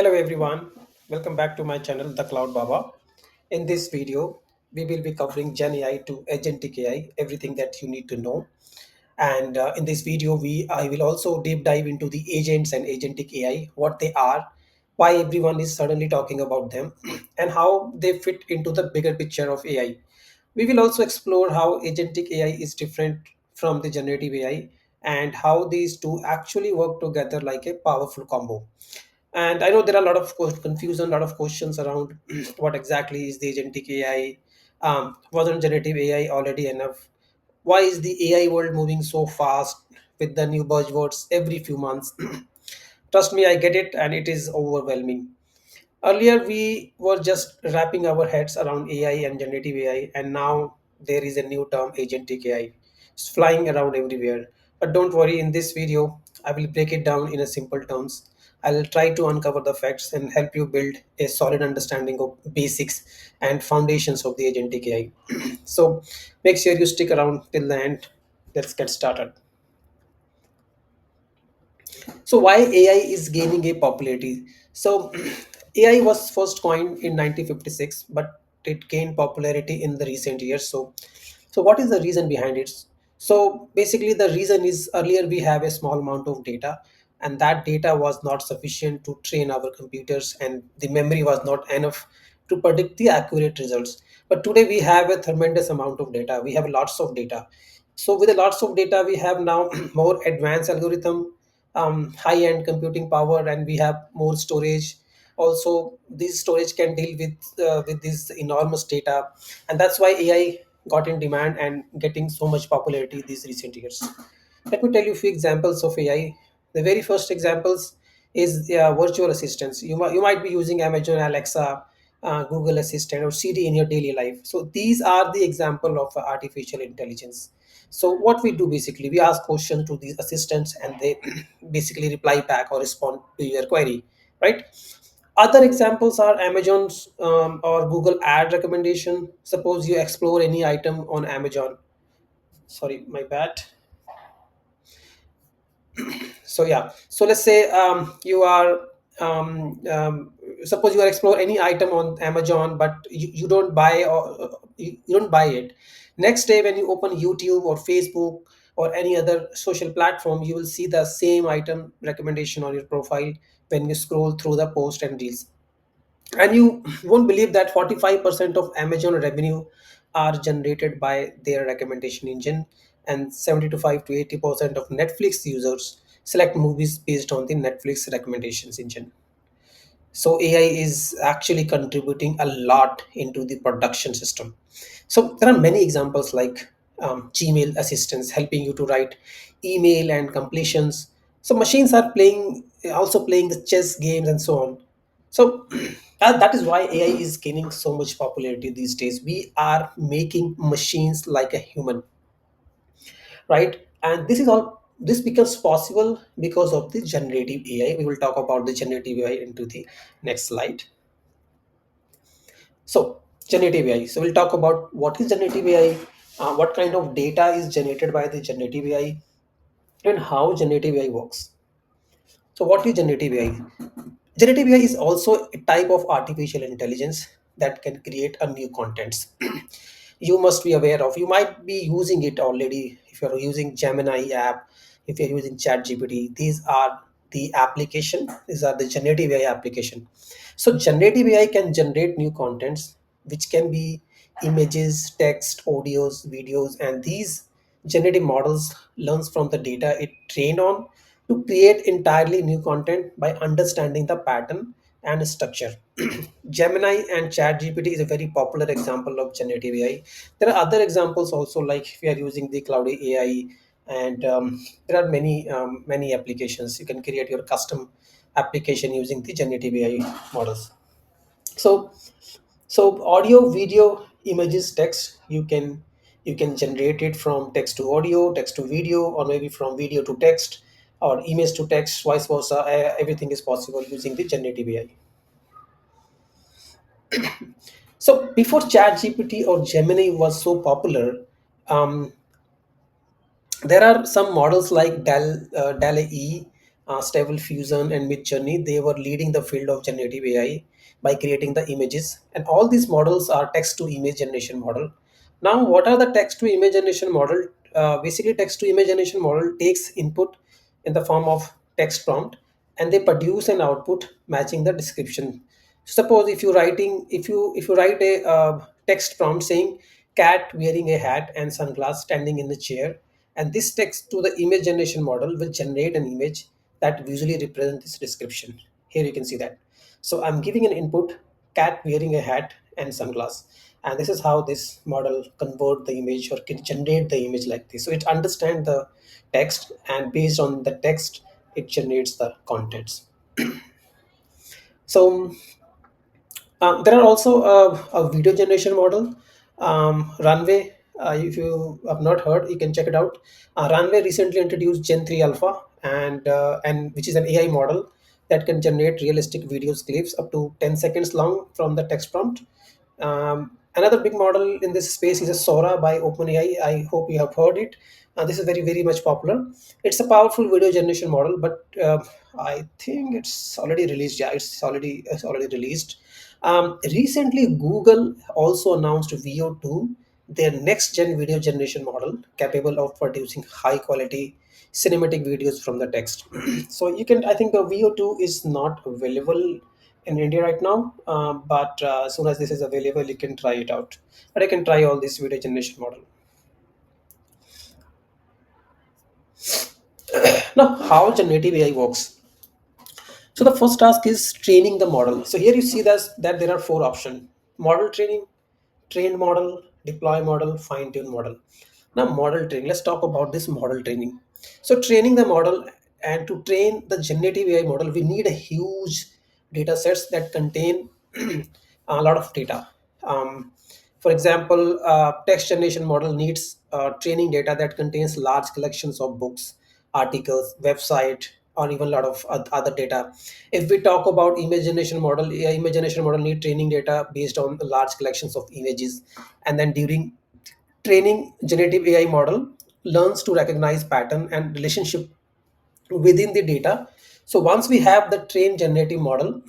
Hello everyone, welcome back to my channel TheCloudBaba. In this video, we will be covering Genai to Agentic AI, everything that you need to know. And in this video, I will also deep dive into the agents and Agentic AI, what they are, why everyone is suddenly talking about them, and how they fit into the bigger picture of AI. We will also explore how Agentic AI is different from the generative AI and how these two actually work together like a powerful combo. And I know there are a lot of confusion, a lot of questions around what exactly is the agentic AI. Wasn't generative AI already enough? Why is the AI world moving so fast with the new buzzwords every few months? Trust me, I get it, and it is overwhelming. Earlier, we were just wrapping our heads around AI and generative AI, and now there is a new term, agentic AI. It's flying around everywhere. But don't worry, in this video, I will break it down in a simple terms. I'll try to uncover the facts and help you build a solid understanding of basics and foundations of the agentic AI. So make sure you stick around till the end. Let's get started. So why AI is gaining a popularity? So AI was first coined in 1956, but it gained popularity in the recent years. So what is the reason behind it? So basically, the reason is earlier we have a small amount of data, and that data was not sufficient to train our computers, and the memory was not enough to predict the accurate results. But today we have a tremendous amount of data. We have lots of data. So with the lots of data, we have now more advanced algorithm, high-end computing power, and we have more storage. Also, this storage can deal with this enormous data, and that's why AI got in demand and getting so much popularity these recent years. Let me tell you a few examples of AI. The very first examples is virtual assistants. You might be using Amazon Alexa, Google Assistant, or Siri in your daily life. So these are the example of artificial intelligence. So what we do basically, we ask questions to these assistants, and they basically reply back or respond to your query, right? Other examples are Amazon's or Google ad recommendation. Suppose you explore any item on Amazon. Sorry, my bad. So yeah, so let's say you are suppose you are explore any item on Amazon, but you don't buy, or you don't buy it. Next day when you open YouTube or Facebook or any other social platform, you will see the same item recommendation on your profile when you scroll through the post and reels. And you won't believe that 45% of Amazon revenue are generated by their recommendation engine, and 75 to 80% of Netflix users select movies based on the Netflix recommendations engine. So AI is actually contributing a lot into the production system. So there are many examples like Gmail assistants helping you to write email and completions. So machines are playing, also playing the chess games and so on. So that is why AI is gaining so much popularity these days. We are making machines like a human, right? And this becomes possible because of the generative AI. We will talk about the generative AI into the next slide. So generative AI. So we'll talk about what is generative AI, what kind of data is generated by the generative AI, and how generative AI works. So what is generative AI? Generative AI is also a type of artificial intelligence that can create a new contents. You must be aware of. You might be using it already if you're using Gemini app, if you're using ChatGPT. These are the application. These are the generative AI application. So generative AI can generate new contents, which can be images, text, audios, videos, and these generative models learns from the data it trained on to create entirely new content by understanding the pattern and structure. Gemini and ChatGPT is a very popular example of generative AI. There are other examples also, like if you are using the cloud AI, and there are many applications. You can create your custom application using the generative AI models. So so audio, video, images, text, you can generate it from text to audio, text to video, or maybe from video to text, or image to text, vice versa. Everything is possible using the generative AI. So before ChatGPT or Gemini was so popular, um, there are some models like Dal E, Stable Fusion, and Midjourney, they were leading the field of generative AI by creating the images. And all these models are text to image generation model. Now, what are the text to image generation model? Basically, text to image generation model takes input in the form of text prompt, and they produce an output matching the description. Suppose if you write a text prompt saying cat wearing a hat and sunglass standing in the chair, and this text to the image generation model will generate an image that visually represents this description. Here you can see that. So I'm giving an input, cat wearing a hat and sunglass, and this is how this model convert the image or can generate the image like this. So it understands the text, and based on the text it generates the contents. So there are also a video generation model, Runway. If you have not heard, you can check it out. Runway recently introduced Gen 3 Alpha, and which is an AI model that can generate realistic videos clips up to 10 seconds long from the text prompt. Another big model in this space is a Sora by OpenAI. I hope you have heard it. This is very, very much popular. It's a powerful video generation model, but I think it's already released. Yeah, it's already released. Recently, Google also announced VO2, their next gen video generation model, capable of producing high quality cinematic videos from the text. So you can, I think, the VO2 is not available in India right now, but as soon as this is available, you can try it out. But I can try all this video generation model. Now, how generative AI works? So the first task is training the model. So here you see that there are four options: model training, trained model, deploy model, fine tune model. Now, model training. Let's talk about this model training. So training the model, and to train the generative AI model, we need a huge data sets that contain a lot of data. Um, for example, text generation model needs training data that contains large collections of books, articles, website, or even a lot of other data. If we talk about image generation model, image generation model need training data based on large collections of images, and then during training, generative AI model learns to recognize pattern and relationship within the data. So once we have the trained generative model,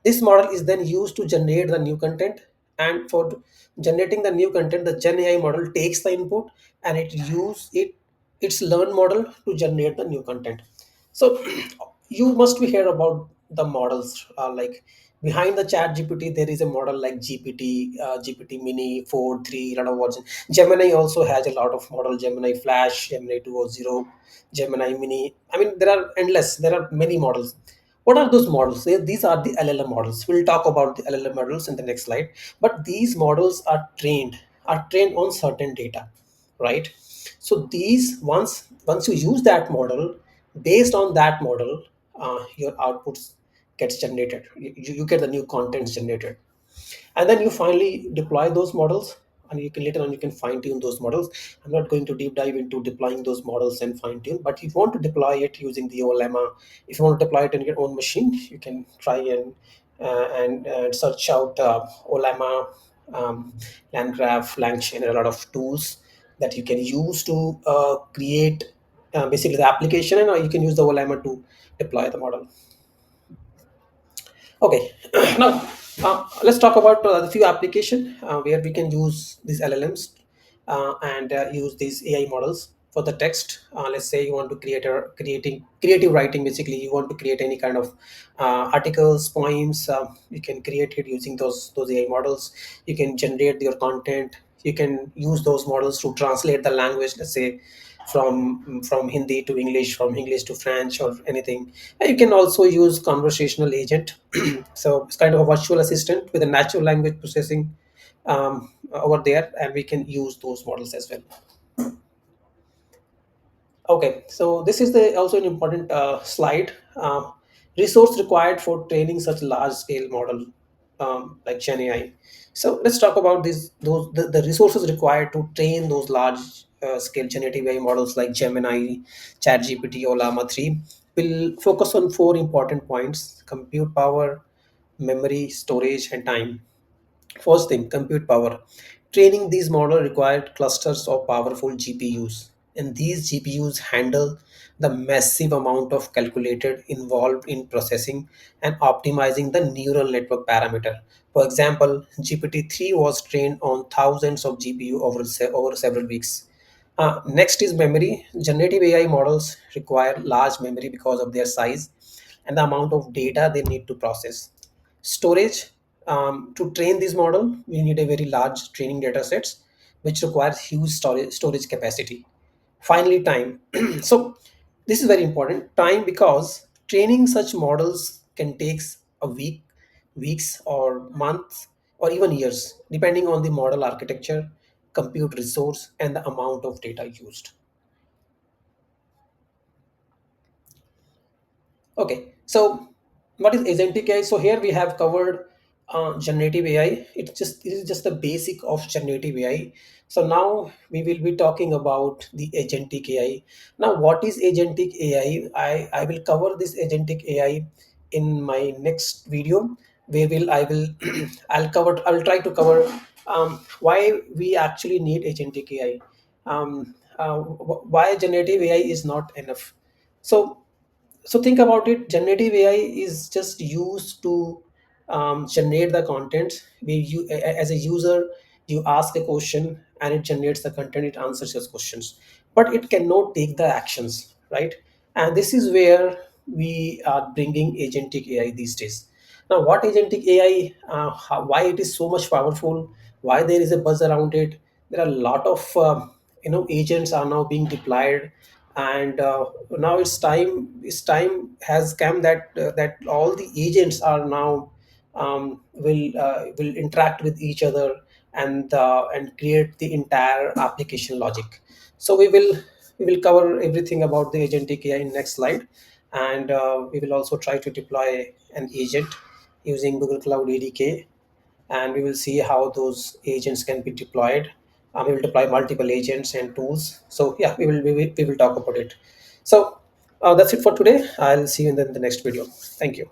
this model is then used to generate the new content. And for generating the new content, the Gen AI model takes the input and its learn model to generate the new content. So you must be heard about the models, like behind the chat GPT there is a model like GPT mini 4 3 lot of version. Gemini also has a lot of model: Gemini Flash, Gemini 2.0, Gemini mini. I mean, there are endless, there are many models. What are those models? These are the LLM models. We'll talk about the LLM models in the next slide. But these models are trained on certain data, right? So these, once you use that model, based on that model, your outputs gets generated. You get the new contents generated, and then you finally deploy those models, and you can later on you can fine tune those models. I'm not going to deep dive into deploying those models and fine tune, but if you want to deploy it using the OLEMA, if you want to deploy it in your own machine, you can try and search out OLEMA, landgraph, langchain, and a lot of tools that you can use to create basically the application, and you can use the OLEMA to deploy the model. Okay, now let's talk about the few application where we can use these LLMs and use these AI models for the text. Let's say you want to creating creative writing. Basically, you want to create any kind of articles, poems. You can create it using those AI models. You can generate your content. You can use those models to translate the language. Let's say from Hindi to English, from English to French, or anything. And you can also use conversational agent. So it's kind of a virtual assistant with a natural language processing over there, and we can use those models as well. Okay, so this is the also an important slide. Resource required for training such large scale model like Genai. So let's talk about the resources required to train those large scale generative AI models like Gemini, ChatGPT, or Llama 3. We'll focus on four important points: compute power, memory, storage, and time. First thing, compute power. Training these models required clusters of powerful GPUs. and these GPUs handle the massive amount of calculated involved in processing and optimizing the neural network parameter. For example, GPT-3 was trained on thousands of GPU over several weeks. Next is memory. Generative AI models require large memory because of their size and the amount of data they need to process. Storage. To train this model, we need a very large training data sets, which requires huge storage capacity. Finally, time. So this is very important. Time, because training such models can take a week, weeks, or months, or even years, depending on the model architecture, compute resource, and the amount of data used. Okay, so what is agentic AI? So here we have covered generative AI. It is just the basic of generative AI. So now we will be talking about the agentic AI. Now, what is agentic AI? I will cover this agentic AI in my next video. Where will I will I'll try to cover why we actually need agentic AI. Why generative AI is not enough. So think about it. Generative AI is just used to generate the content where as a user, you ask a question and it generates the content, it answers your questions, but it cannot take the actions, right? And this is where we are bringing agentic AI these days. Now, what agentic AI, why it is so much powerful, why there is a buzz around it. There are a lot of agents are now being deployed, and now it's time has come that that all the agents are now will interact with each other and create the entire application logic. So we will cover everything about the agentic AI in next slide, and we will also try to deploy an agent using Google Cloud ADK, and we will see how those agents can be deployed. We will deploy multiple agents and tools. So yeah, we will talk about it. So that's it for today. I'll see you in the next video. Thank you.